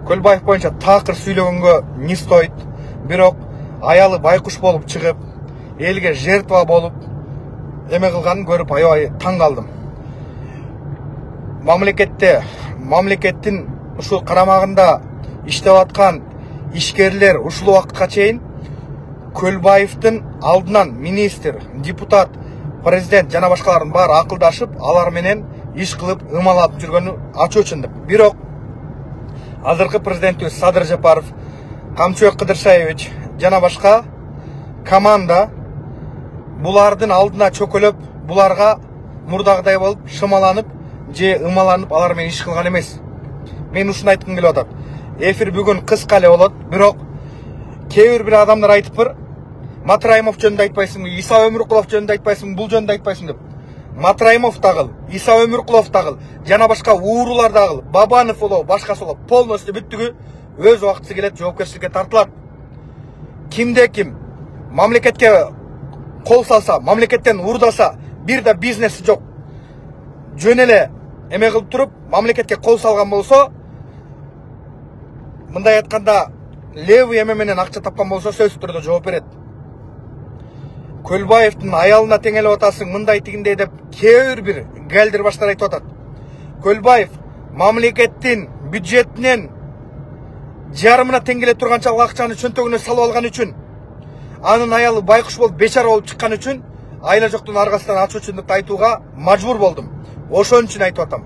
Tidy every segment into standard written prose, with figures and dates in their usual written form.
Көлбаев боюнча такыр сүйлөгөнгө не стоит. Бирок аялы байкуш болуп чыгып, элге жертва болуп эме кылганын көрүп аябай таң калдым. Мамлекеттин ушул карамагында иштеп аткан ишкерлер ушул убакытка чейин Көлбаевдин алдынан министр, депутат, президент жана башкалардын баары акылдашып, алар менен иш кылып ымалап жүргөнү ачуу чындык. Бирок азыркы президентибиз Садыр Жапаров, Камчыбек Кыдыршаевич жана башка команда булардын алдына чөкөлөп, буларга мурдагыдай болуп шымаланып же ымаланып алар менен иш кылган эмес. Мен ушуну айткым келип атат. Эфир бүгүн кыска эле болот, бирок кээ бир адамдар айтыптыр, Матраимов жөнүндө айтпайсыңбы, Иса Өмүркулов жөнүндө айтпайсыңбы, бул жөнүндө айтпайсың деп. Матраимов дагыл, Иса Өмүркулов дагыл, жана башка уурулар дагыл, Бабанов болобу, башкасы болобу, полностью бүттүгү өз убактысы келет жоопкерчиликке тартылат. Кимде ким мамлекетке кол салса, мамлекеттен урдаса, бир да бизнеси жок. Жөн эле эме кылып туруп, мамлекетке кол салган болсо, мындай айтканда, левый эме менен акча тапкан болсо, сөзсүз түрдө жооп берет. Көлбаевдин аялына теңелип атасың, мындай тигиндей деп кээ бир галдир баштар айтып атат. Көлбаев мамлекеттин бюджетинен жарымына теңгеле турганчалык акчаны чөнтөгүнө салып алган үчүн, анын аялы байкуш болуп бечара болуп чыккан үчүн айла жоктун аргасынан ачуу чындыкты айтууга мажбур болдум. Ошон үчүн айтып атам.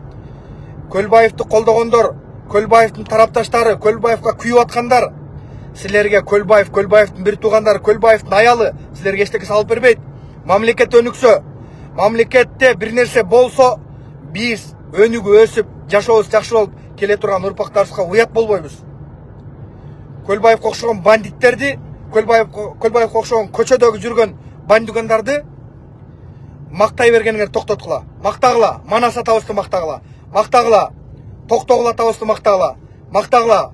Көлбаевди колдогондор, Көлбаевдин тарапташтары, Көлбаевга күйүп аткандар, силерге Көлбаевдин бир туугандары, Көлбаевдин аялы силерге эчтеке салып бербейт. Мамлекет өнүксө, мамлекетте бир нерсе болсо, биз өнүгүп өсүп, жашообуз жакшы болуп келе турган урпактарыбызга уят болбойбуз. Көлбаевге окшогон бандиттерди, Көлбаевге окшогон көчөдөгү жүргөн бандюгандарды мактай бергениңер токтоткула. Мактагыла, Манас атабызды мактагыла. Мактагыла, Токтогул атабызды мактагыла. Мактагыла,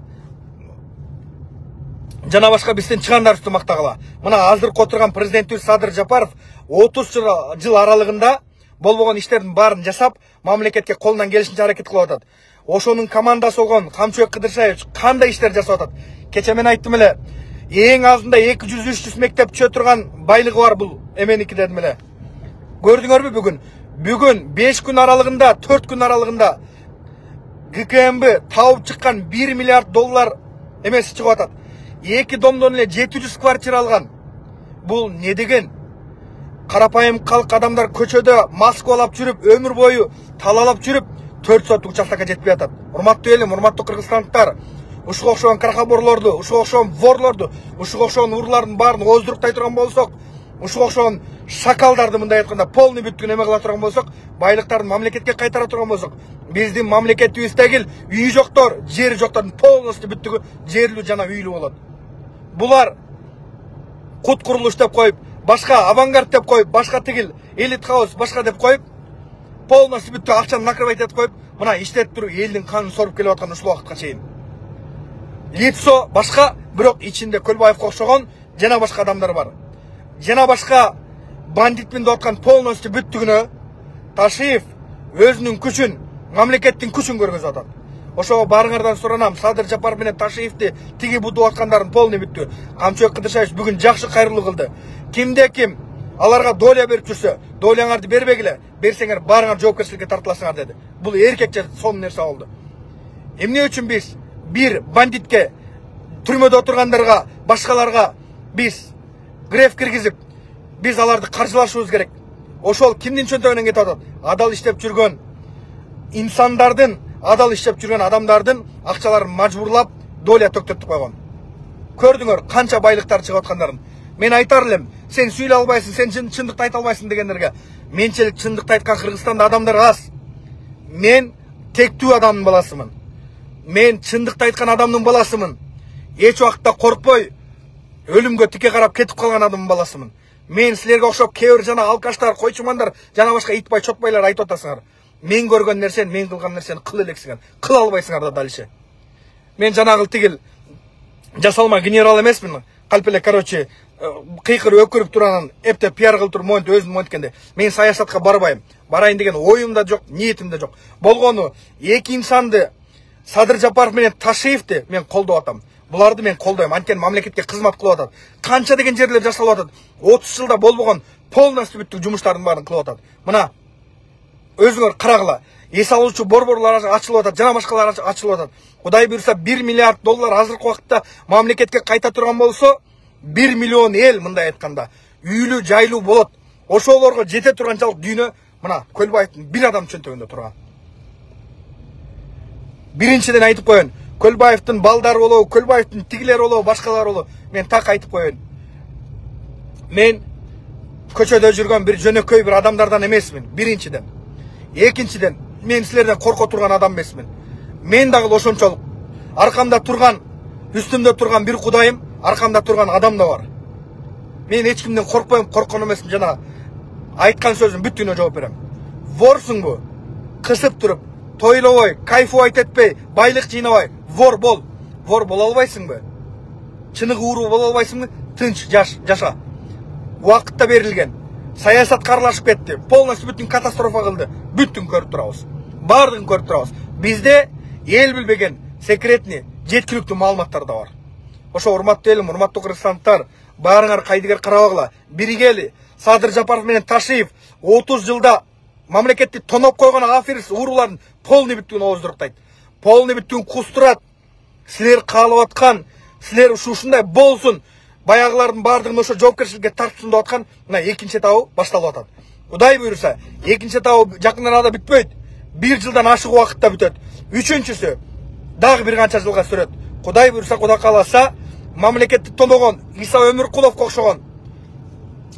жана башка биздин чыгандарыбызды мактагыла. Мына азыркы отурган президентибиз Садыр Жапаров 30 жыл аралыгында болбогон иштердин баарын жасап, мамлекетке колунан келишинче аракет кылып атат. Ошонун командасы болгон Камчыбек Кыдыршаевич кандай иштер жасап атат? Кече мен айттым эле, эң азында 200-300 мектеп түшө турган байлыгы бар бул эменики дедим эле. Көрдүңөрбү бүгүн? Бүгүн 5 күн аралыгында, 4 күн аралыгында ГКМБ тауып чыккан 1 миллиард доллар эмеси чыгып атат. 2 домдон эле 700 квартира алган. Бул не деген? Карапайым калк адамдар көчөдө Москвалап жүрүп, өмүр бою талалап жүрүп, 4 соттук учактакка жетпей атат. Урматтуу элим, урматтуу кыргызстандыктар, ушуга окшогон крахоборлорду, ушуга окшогон ворлорду, ушуга окшогон урлардын баарын оздуруктай турган болсок, ушуга окшогон шакалдарды мындай айтканда полный бүткүн эме кыла турган болсок, байлыктарын мамлекетке кайтара турган болсок, биздин мамлекетибиз дегил үй жоктор, жери жоктордун полностью бүттүгү жерлүү жана үйлүү болот. Булар кут курулуш деп коюп, башка авангард деп коюп, башка тигил элит хаус башка деп коюп, полностью бүттү акчаны накрывать этип коюп, мына иштетип туруп элдин канын соруп келип аткан ушул убакытка чейин. Лицо башка, бирок ичинде Көлбаевге окшогон жана башка адамдар бар. Жана башка бандитмин деп аткан полностью бүттүгүнө Ташиев өзүнүн күчүн, мамлекеттин күчүн көргөзүп атат. Ошого баарыңардан суранам, Садыр Жапаров менен Ташиевди тиги бутуп аткандарын полный бүттү. Камчыбек Кыдыршаевич бүгүн жакшы кайрылуу кылды. Кимде ким аларга доля берип жүрсө, доляңарды бербегиле, берсеңер баарыңар жоопкерчиликке тартыласыңар деди. Бул эркекче сонун нерсе болду. Эмне үчүн биз бир бандитке, түрмөдө отургандарга, башкаларга биз греф киргизип, биз аларды каржылашыбыз керек. Ошол кимдин чөнтөгүнөн кетип атат? Адал иштеп жүргөн инсандардын, адал иштеп жүргөн адамдардын акчаларын мажбурлап, доля төктөтүп койгон. Көрдүңөр канча байлыктар чыгып аткандарын. Мен айтар элем, сен сүйлөй албайсың, сен чындыкты айта албайсың дегендерге. Менчилик чындыкты айткан Кыргызстанда адамдар аз. Мен тектүү адамдын баласымын. Мен чындыкты айткан адамдын баласымын. Эч убакытта коркпой, өлүмгө тике карап кетип калган адамдын баласымын. Мен силерге окшоп кээ жана алкаштар, койчумандар, жана башка итбай, чотбайлар айтып атасыңар. Мен көргөн нерсени, мен кылган нерсени кыла элексиңер. Кыла албайсыңар да далише. Мен жанагыл тигил жасалма генерал эмесмин. Калп эле, короче, кыйкыр өкүрүп туранын эптеп пиар кылып туруп монтип өзүм монткенде. Мен саясатка барбайм. Барайын деген оюм да жок, ниетим да жок. Болгону эки инсанды Садыр Жапаров менен Ташиевди мен колдоп атам. Буларды мен колдойм. Анткени мамлекетке кызмат кылып атат. Канча деген жерлер жасалып атат. 30 жылда болбогон полностью бүттүк жумуштардын баарын кылып атат. Мына өзүңөр карагыла. Эс алуучу борборлар ачылып атат, жана башкалар ачылып атат. Кудай буйрса 1 миллиард доллар азыркы убакытта мамлекетке кайта турган болсо, 1 миллион эл мындай айтканда үйлүү жайлуу болот. Ошолорго жете турганчалык дүйнө мына Көлбаевдин бир адам чөнтөгүндө турган. Биринчиден айтып коеюн, Көлбаевдин балдары болобу, Көлбаевдин тигилер болобу, башкалар болобу, мен так айтып коеюн. Мен көчөдө жүргөн бир жөнөкөй бир адамдардан эмесмин. Биринчиден. Экинчиден, мен силерден корко турган адам эмесмин. Мен дагы ошончолук аркамда турган, үстүмдө турган бир Кудайым, аркамда турган адам да бар. Мен эч кимден коркпойм, корккон эмесмин. Жана айткан сөзүм бүттүгүнө жооп берем. Ворсуңбу? Кысып туруп, тойлобой, кайфовать этпей, байлык жыйнабай, вор бол. Вор боло албайсыңбы? Чыныгы уруу боло албайсыңбы? Тынч жаша. Убакытта берилген. Саясат карлашып кетти. Полностью бүтүн катастрофа кылды. Бүттүн көрүп турабыз. Бардыгын көрүп турабыз. Бизде эл билбеген секретный, жеткиликтүү маалыматтар да бар. Ошо урматтуу элим, урматтуу кыргызстандыктар, баарыңар кайдыгер карабагыла. Биригели Садыр Жапаров менен Ташиев 30 жылда мамлекетти тоноп койгон аферист уруулардын полный бүттүгүн ооздуруктайт. Полный бүттүгүн кустурат. Силер каалап аткан, силер ушундай болсун, баягылардын бардыгын ошо жоопкерчиликке тартсын деп аткан, мына экинчи этабы башталып атат. Кудай буйрса, экинчи этабы жакын арада бүтпөйт. 1 жылдан ашык убакытта бүтөт. Үчүнчүсү дагы бир канча жылга сүрөт. Кудай буйрса, Кудай кааласа, мамлекетти тоногон Иса Өмүркуловго окшогон,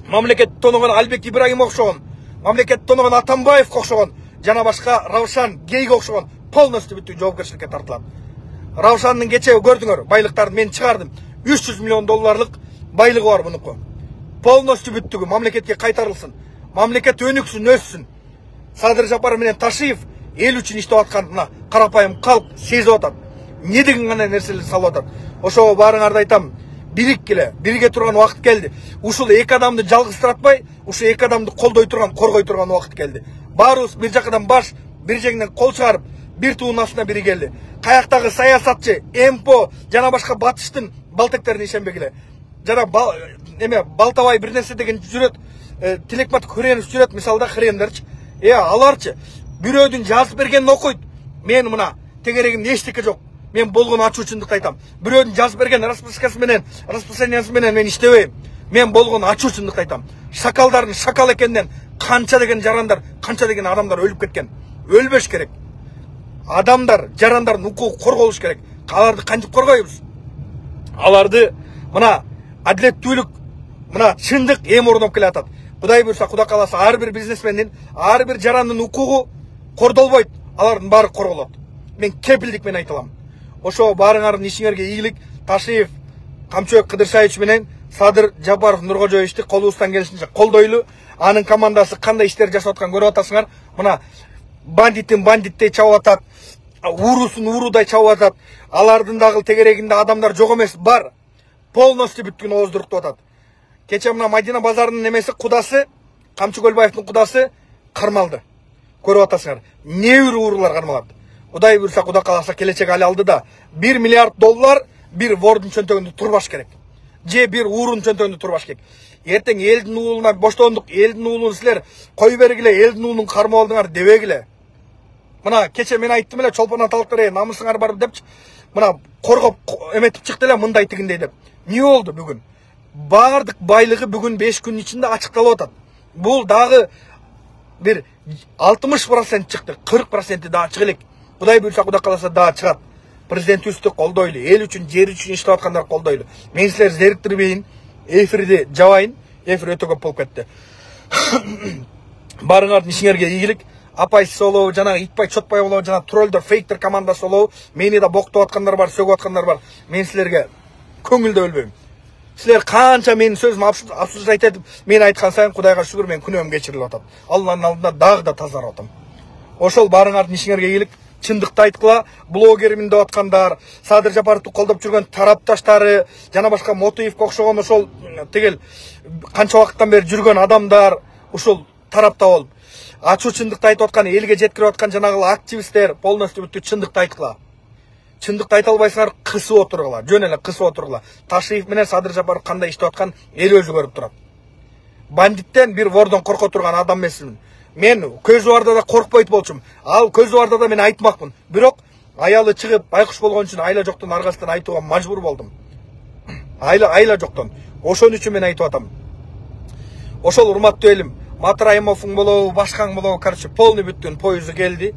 мамлекетти тоногон Албек Ибрагимовго окшогон, мамлекетти тоногон Атамбаевго окшогон, жана башка Раушан Гейге окшогон полностью бүттүк жоопкерчиликке тартылат. Раушандын кечеги көрдүңөр, байлыктарын мен чыгардым. 300 миллион долларлык байлыгы бар мунуку. Полностью бүттүгү мамлекетке кайтарылсын. Мамлекет өнүксүн, өссүн. Садыр Жапаров менен Ташиев эл үчүн иштеп атканына карапайым калк сезип атат. Не деген гана нерселерди салып атат. Ошого баарыңарды айтам, бириккиле, бирге турган убакыт келди. Ушул эки адамды жалгызтыратпай, ушул эки адамды колдой турган, коргой турган убакыт келди. Баарыбыз бир жакадан баш, бир жеңинен кол чыгарып, бир туунун астына биригели. Каяктагы саясатчы, МПО жана башка батыштын балтектерине ишенбегиле. Жана Балтабай бир нерсе деген жүрөт, Тилекмат Хүренов жүрөт, мисалда хрендерчи. Аларчы бирөөдүн жазып бергенин окуйт. Мен мына тегерегимде эчтеке жок. Мен болгон ачуучундукту айтам. Бирөөдүн жазып берген распискасы менен, расписаниясы менен мен иштебейм. Мен болгон ачуучундукту айтам. Шакалдардын шакал экенинен канча деген жарандар, канча деген адамдар өлүп кеткен. Өлбөш керек. Адамдар, жарандардын укугу корголуш керек. Аларды кантип коргойбуз? Аларды мына адилеттүүлүк, мына чындык эми орноп келатат. Кудай буйрса, Кудай кааласа, ар бир бизнесмендин, ар бир жарандын укугу кордолбойт. Алардын баары корголот. Мен кепилдик менен айта алам. Ошо баарыңардын ишиңерге ийгилик. Ташиев, Камчыбек Кыдыршаевич менен Садыр Жапаров Нуркожоевичти колубуздан келишинче колдойлу. Анын командасы кандай иштер жасап атканын көрүп атасыңар. Мына бандиттей чабып атат, уурусун уурудай чабып атат. Алардын дагы тегерегинде адамдар жок эмес, бар. Полностью бүттүгүн ооздуруктап атат. Кече мына Мадина базарынын немеси кудасы, Камчы Көлбаевдин кудасы кармалды. Көрүп атасыңар. Небир уурулар кармалат. Кудай буйрса, Кудай кааласа, келечек али алды да 1 миллиард доллар бир вордун чөнтөгүндө турбаш керек. Же бир уурунун чөнтөгүндө турбаш керек. Эртең элдин уулуна боштондук, элдин уулун силер кой бергиле, элдин уулун кармап алдыңар дебегиле. Мына кече мен айттым эле, чолпон аталыктар намысыңар бар депчи, мына коргоп эметип чыкты эле мындай тигиндей деп. Не болду бүгүн? Бардык байлыгы бүгүн 5 күн ичинде ачыкталып атат. Бул дагы бир 60% чыкты, 40% дагы чыга элек. Кудай буйрса, Кудай кааласа дагы чыгат. Президентибизди колдойлу, эл үчүн, жер үчүн иштеп аткандар колдойлу. Мен силер зериктирбейин, эфирди жабайын, эфир өтө көп болуп кетти. Барыңардын ишиңерге ийгилик. Апай солоо, жана Итбай Чотбай болобу, жана троллдор, фейктер командасы болобу, мени да боктоп аткандар бар, сөгүп аткандар бар. Мен силерге көңүлдө өлбөйм. Силер канча менин сөзүм абсурд айтып, мен айткан сайын Кудайга шүгүр мен күнөөм кечирилип атат. Алланын алдында дагы да тазарып атам. Ошол барыңардын ишиңерге ийгилик. Чындыкты айткыла, блогеримин деп аткандар, Садыр Жапаровду колдоп жүргөн тарапташтары, жана башка Мотуевге окшогон ошол тегел канча убакыттан бери жүргөн адамдар ушул тарапта болуп, ачуу чындыкты айтып аткан, элге жеткирип аткан жанагы активисттер полностью бүттү чындыкты айткыла. чындыкты айта албайсыңар, кысып отургула, жөн эле кысып отургула. Ташиев менен Садыр Жапаров кандай иштеп аткан эл өзү көрүп турат. Бандиттен, бир вордон корко турган адам эмесмин. Мен көзү барда да коркпойт болчумун. Ал көзү барда да мен айтмакмын. Бирок аялы чыгып байкуш болгон үчүн айла жоктун аргасынан айтууга мажбур болдум. Айла жоктон. Ошон үчүн мен айтып атам. Ошол урматтуу элим, Матраимовдун болобу, башкаң болобу, короче, полный бүткөн поезду келди.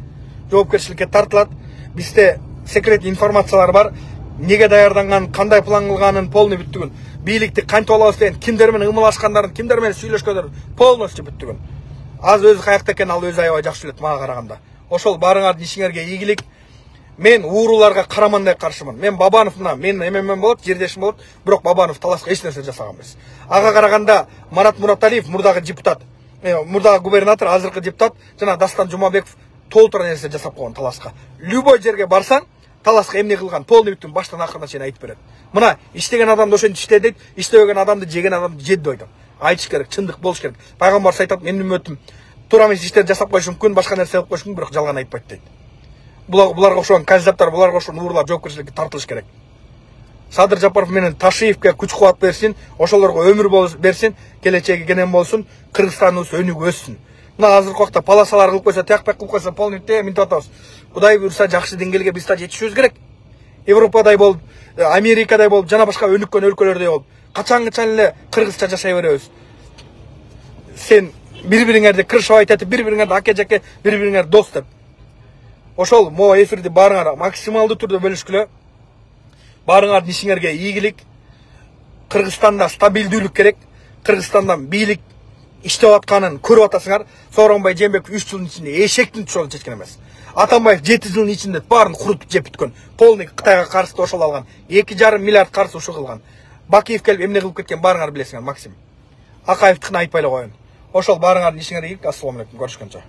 Жоопкерчиликке тартылат. Бизде секрет информациялар бар. Неге даярданган, кандай план кылганын полный бүттүгүн. Бийликти кантип алабыз деген, кимдер менен ымылашкандарын, кимдер менен сүйлөшкөндөрүн полностью бүттүгүн. Az өзү каякта экен, ал өзү аябай жакшы билет мага караганда. Ошол барыңардын ишиңерге ийгилик. Мен ууруларга карамандай каршымын. Мен Бабанов мына мен эмемен болот, жердешим болот, бирок Бабанов таласка эч нерсе жасаган эмес. Ага караганда Марат Мураталиев мурдагы депутат, мурдагы губернатор, азыркы депутат жана Дастан Жумабеков толтура нерсе жасап койгон таласка. Любой жерге барсаң, таласка эмне кылган, полный бүттүн баштан акырына чейин айтып берет. Мына иштеген адамды ошентип иште дейт, иштебеген адамды жеген адамды жеди дейт. Айтыш керек, чындык болуш керек. Пайгамбар айтат, менин үммөтүм туура эмес иштерди жасап коюшу мүмкүн, башка нерсе кылып коюшу мүмкүн, бирок жалган айтпайт дейт. Буларга окшогон кандидаттар, буларга окшогон уурлар жоопкерчиликке тартылыш керек. Садыр Жапаров менен Ташиевке күч кубат берсин, ошолорго өмүр берсин, келечеги кенен болсун, Кыргызстандын өнүгүп өссүн. Мына азыркы убакта паласалар кылып койсо, тиякпек кылып койсо, полный минтип атабыз. Кудай буйрса жакшы деңгээлге биз да жетишибиз керек. Европадай болуп, Америкадай болуп, жана башка өнүккөн өлкөлөрдөй болуп, качан эле кыргызча жашай беребиз. Сен бири-бириңерди кырышып айтып, бири-бириңерди аке-жаке, бири-бириңер дос деп. Ошол могу эфирди барыңар максималдуу түрдө бөлүшкүлө. Барыңардын ишиңерге ийгилик. Кыргызстанда стабилдүүлүк керек. Кыргызстандан бийлик иштеп атканын көрүп атасыңар. Сооронбай Жээнбеков 3 жылдын ичинде эшектин тушону чечкен эмес. Атамбаев 7 жылдын ичинде баарын курутуп жеп бүткөн. Полный Кытайга каршы ошол алган. 2,5 миллиард каршы ушул кылган. Бакиев келип эмне кылып кеткен барыңар билесиңер, Максим. Акаевдикин айтпай эле коеюн. Ошол барыңардын ишиңерге ийгилик. Ассаламу алейкум. Көрүшкөнчө.